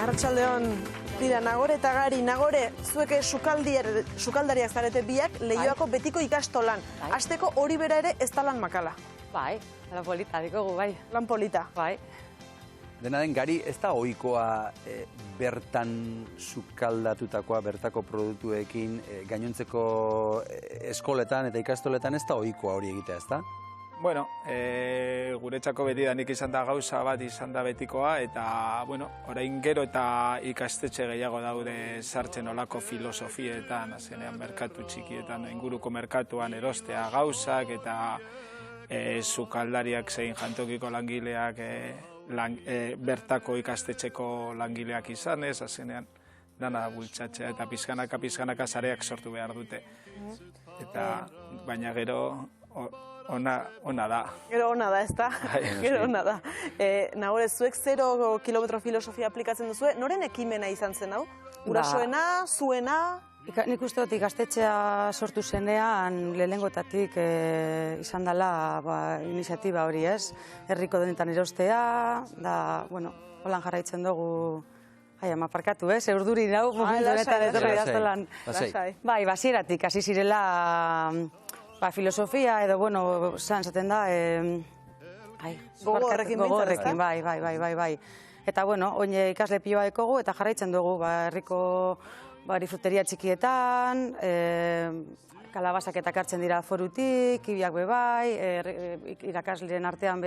Arratsaldeon, tira, Nagore eta Gari. Nagore, zuek sukaldariak zarete biak, Leioako betiko ikastolan. Hasteko hori bera ere ez da lan makala. Bai, lan polita dikogu, bai. Lan polita. Bai. Dena den, Gari, ez da ohikoa bertan sukaldatutakoa, bertako produktuekin, gainontzeko eskoletan eta ikastoletan ez da ohikoa hori egitea, ez da? Bueno, guretzako betidanik izan da gauza bat izan da betikoa, eta, bueno, orain gero eta ikastetxe gehiago daude sartzen olako filosofietan, azenean merkatu txikietan, inguruko merkatuan erostea gauzak, eta sukaldariak zein jantokiko langileak bertako ikastetxeko langileak izanez, azenean dana bultzatzea, eta pizkanaka sareak sortu behar dute. Eta, baina gero ona da. Gero ona da, ez da? Gero ona da. Nagore, zuek 0 kilometro filosofia aplikatzen duzue, noren ekimena izan zen hau? Gurasoena, zuena? Nik uste dut ikastetxea sortu zenean lehenengotatik izan dela iniziatiba hori, ez? Herriko denetan erostea, da, bueno, holan jarraitzen dugu. Ai, ama parkatu, ez? Urduri nau, momentu honetan etorri daztelan. Bai, basieratik, hasi zirela filosofia edo, bueno, zaten da, gogorrekin, bai. Eta, bueno, oin ikasle piloa dekogu eta jarraitzen dugu, herriko fruteria txikietan, kalabazaketak hartzen dira forutik, kibiak bai, irakasleen artean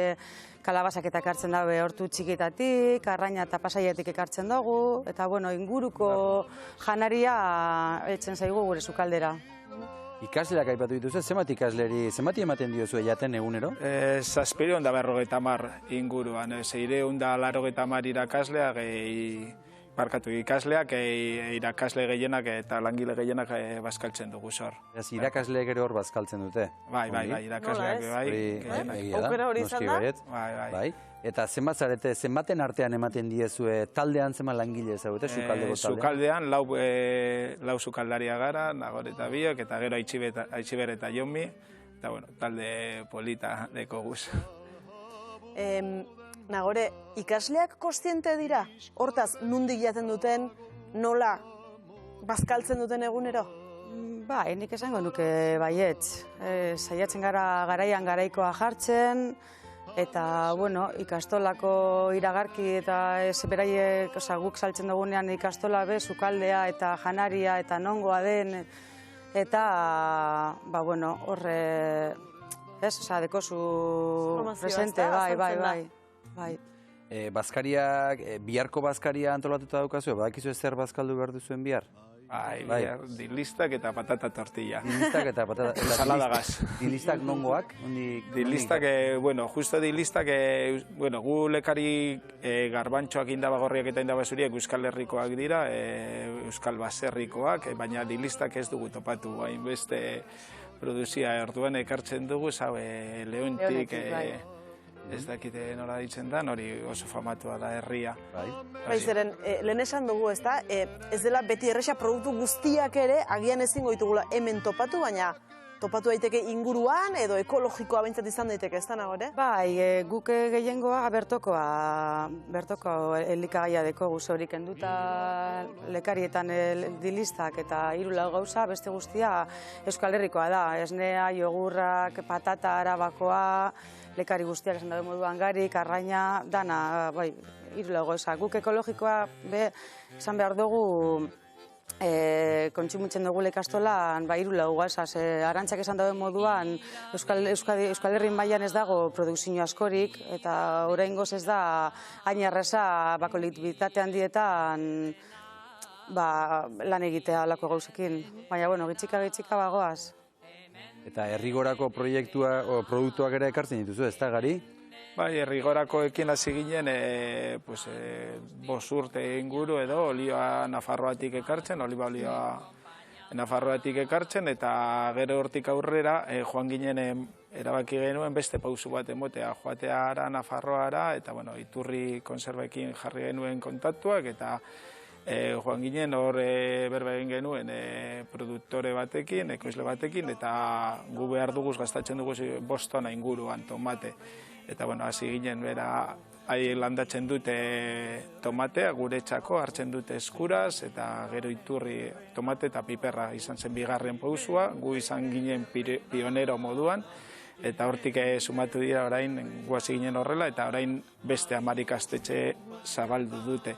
kalabazaketak hartzen dabe hortu txikietatik, arraina eta pasaietik ekartzen dugu, eta, bueno, inguruko janaria etzen zaigu gure sukaldera. Ikasleak aipatu dituzue, zenbat ematen diozue jaten egunero? 750 inguruan, 680 irakasleak, irakasle gehienak eta langile gehienak bazkaltzen dugu zor. Irakasle gero hor bazkaltzen dute? Bai, irakasleak bai. Aukera hori izan da? Bai. Eta zenbaten artean ematen diezue, taldean zenbat langile zaudete, sukaldeko taldean? Sukaldean, lau sukaldaria gara, Nagore eta biok, eta gero Aitziber eta Jonmi, eta, bueno, talde polita deko guz. Nagore, ikasleak kontziente dira? Hortaz, nondik jaten duten, nola bazkaltzen duten egunero? Bai, nik esango nuke baietz. Saiatzen gara garaian garaikoa jartzen, eta, bueno, ikastolako iragarki eta beraiek, guk saltzen dugunean ikastola sukaldea eta janaria eta nongoa den, eta, bueno, horre, dekozu presente, bai. Bazkariak, biharko bazkaria antolatuta daukazu, badakizu zer bazkaldu behar duzuen bihar? Bai, dilistak eta patata tortilla. Dilistak eta patata... Saladagaz. Dilistak nongoak? Dilistak, bueno, justo dilistak, bueno, gu lekari garbantxoak indabagorriak eta indabazuriak Euskal Herrikoak dira, Euskal Baserrikoak, baina dilistak ez dugu topatu, hainbeste produzia orduan ekartzen dugu, Leontik, ez dakite nola ditzen da, hori oso famatua da herria. Bai, zeren, lehen esan dugu, ez da, ez dela beti erresa produktu guztiak ere, agian ezingo ditugula hemen topatu, baina topatu daiteke inguruan edo ekologikoa behintzat izan daiteke, ez da, Nagore? Bai, guk gehiengoa bertoko elikagaia deko guzorik enduta lekarietan dilistak eta 3 gauza, beste guztia Euskal Herrikoa da, esnea, jogurrak, patata, arabakoa, lekari guztiak esan dabe moduan garik, arraina, dana, bai, 3 gauza. Guk ekologikoa esan behar dugu kontsumitzen dugu ikastolan 3 gauza. Arantzak esan dabe moduan Euskal Herri mailan ez dago produkzio askorik, eta oraingoz ez da hain erraza kolektibitate handietan lan egitea alako gauzekin. Baina, bueno, gitxika bagoaz. Eta herrigorako produktuak ere ekartzen dituzu, ez da, Gari? Bai, herrigorakoekin hasi ginen, 5 urte inguru edo olioa Nafarroatik ekartzen, oliba olioa Nafarroatik ekartzen, eta gero hortik aurrera joan ginen erabaki genuen beste pausu bat emotea, joatea Nafarroara, eta, bueno, iturri konservekin jarri genuen kontaktuak, eta joan ginen hor berba egin genuen produktore batekin, ekoizle batekin, eta gu behar duguz gastatzen dugu 5 tona inguruan tomate. Eta, bueno, hasi ginen bera, landatzen dute tomatea, gure txako, hartzen dute eskuraz, eta gero iturri tomate eta piperra izan zen bigarren pausua, gu izan ginen pionero moduan, eta hortik sumatu dira orain, guazi ginen horrela, eta orain beste 10 ikastetxe zabaldu dute.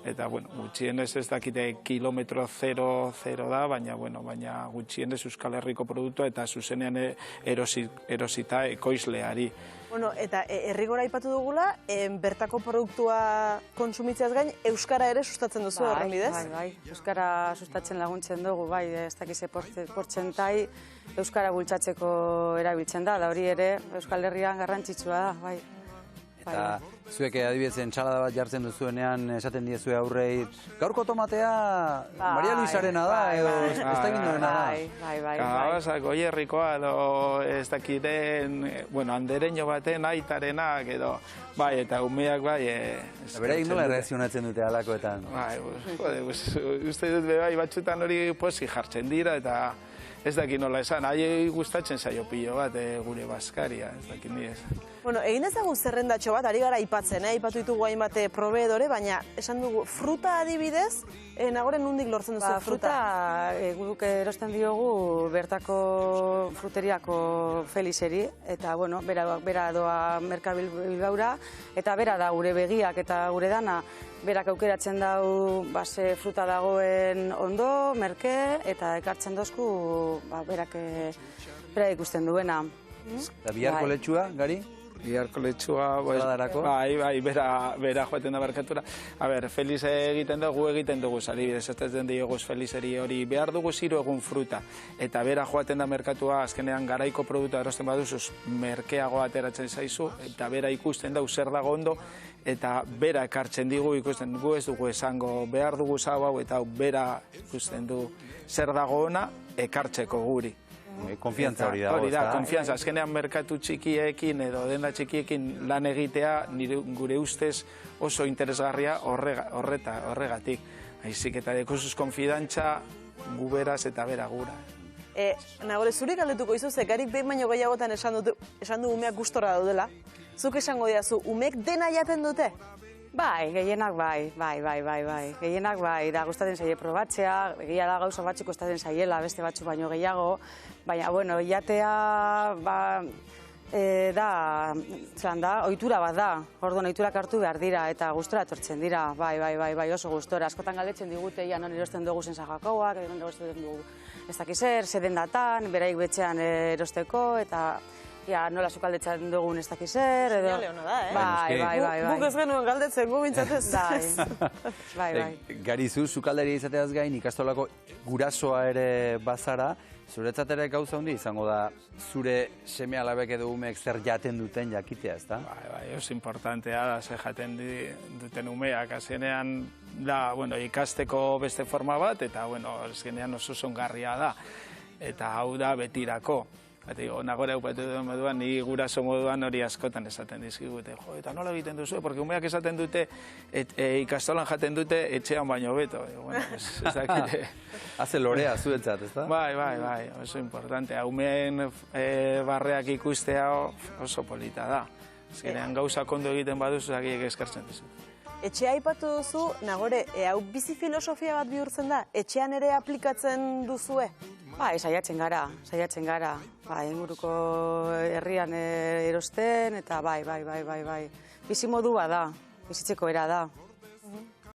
Eta, bueno, gutxienez ez dakite kilometro 0 da, baina gutxienez Euskal Herriko produktua eta zuzenean erosita ekoizleari. Bueno, eta errigora aipatu dugula, bertako produktua kontsumitzeaz gain, Euskara ere sustatzen duzu horren bidez? Bai. Euskara sustatzen laguntzen dugu, bai, ez dakize portzentai Euskara bultzatzeko erabiltzen da hori ere Euskal Herrian garrantzitsua da, bai. Eta zuek adibidez entsalada bat jartzen duzuenean esaten diezue aurrei, gaurko tomatea Maria Luisarena da, edo ez dakit norena da. Bai. Kalabazak, goierrikoa, edo ez dakiten, andereño baten aitarenak, edo, bai, eta umeak, bai. Bereik nola erreakzionatzen dute halakoetan? Bai, uste dut bai batzutan hori pozik jartzen dira, eta ez dakit nola esan, haiei gustatzen zaio pilo bat gure Baskaria, ez dakit ni ez. Bueno, egin ezagun zerrendatxo bat, ari gara aipatzen, aipatu ditugu hainbat proveedore, baina esan dugu, fruta adibidez, nagoren nondik lortzen duzu fruta? Guk erosten diogu bertako fruteriako Felixeri, eta, bueno, bera doa Merkabil Bilbaura, eta bera da gure begiak eta gure dana, berak aukeratzen dau base fruta dagoen ondo, merke, eta ekartzen dozku berak ikusten duena. Eta biharko letxua, Gari? Biharko letxua, bai, bera joaten da barkatura. A ber, Felix egiten dugu, egiten dugu, adibidez, ez den dioguz Felixeri hori, behar dugu 0 egun fruta, eta bera joaten da merkatua, azkenean garaiko produktua erosten baduzuz, merkeago ateratzen zaizu, eta bera ikusten dau zer dago ondo, eta bera ekartzen digu ikusten dugu, ez dugu esango behar dugu hau, eta bera ikusten du zer dago ona, ekartzeko guri. Konfiantza hori dago, hori da, konfiantza. Azkenean merkatu txikiekin edo denda txikiekin lan egitea gure ustez oso interesgarria horregatik. Aizik eta dekozuz konfidantza gu beraz eta bera gura. Nagore, zuri galdetuko izu, Garik behin baino gehiagotan esan du umeak gustora daudela. Zuk esango diazu, umeek dena jaten dute? Bai, gehienak bai. Gehienak bai, da gustatzen zaie probatzea, egia da gauza batzuk gustatzen zaiela, beste batzuk baino gehiago, baina, bueno, jatea, ohitura bat da, orduan ohiturak hartu behar dira, eta gustora etortzen dira, bai, oso gustora. Askotan galdetzen digute, non erosten dugu zentzagakoak, non erosten dugu ez dakizer, zeden datan, beraik betxean erosteko, eta nola sukaldetzen dugun ez dakizer, edo... Sinale hona da, Bai. Guk ez genuen galdetzen, gu bintzatez. Bai. Gari, zu sukalderia izateaz gain, ikastolako gurasoa ere bazara, zuretzat ere gauza handi izango da, zure seme alabek edo umeek zer jaten duten jakitea, ez da? Bai, oso importantea da, zer jaten duten umeak, azkenean da, ikasteko beste forma bat, eta, azkenean oso zongarria da, eta hau da betirako. Nagore haupatu duen moduan, ni guraso moduan hori askotan esaten dizkigute. Eta nola egiten duzu, porque umeak esaten dute, ikastolan jaten dute, etxean baino beto. Ez dakite. Haze lorea zuetzat, ez da? Bai, oso importante. Umeen barreak ikustea oso polita da. Azkenean gauza kondo egiten baduzu, zakiek eskartzen dizu. Etxea aipatu duzu, Nagore, hau bizi filosofia bat bihurtzen da? Etxean ere aplikatzen duzue? Bai, saiatzen gara. Inguruko herrian erosten, eta bai. Bizi modua da, bizitzeko era da.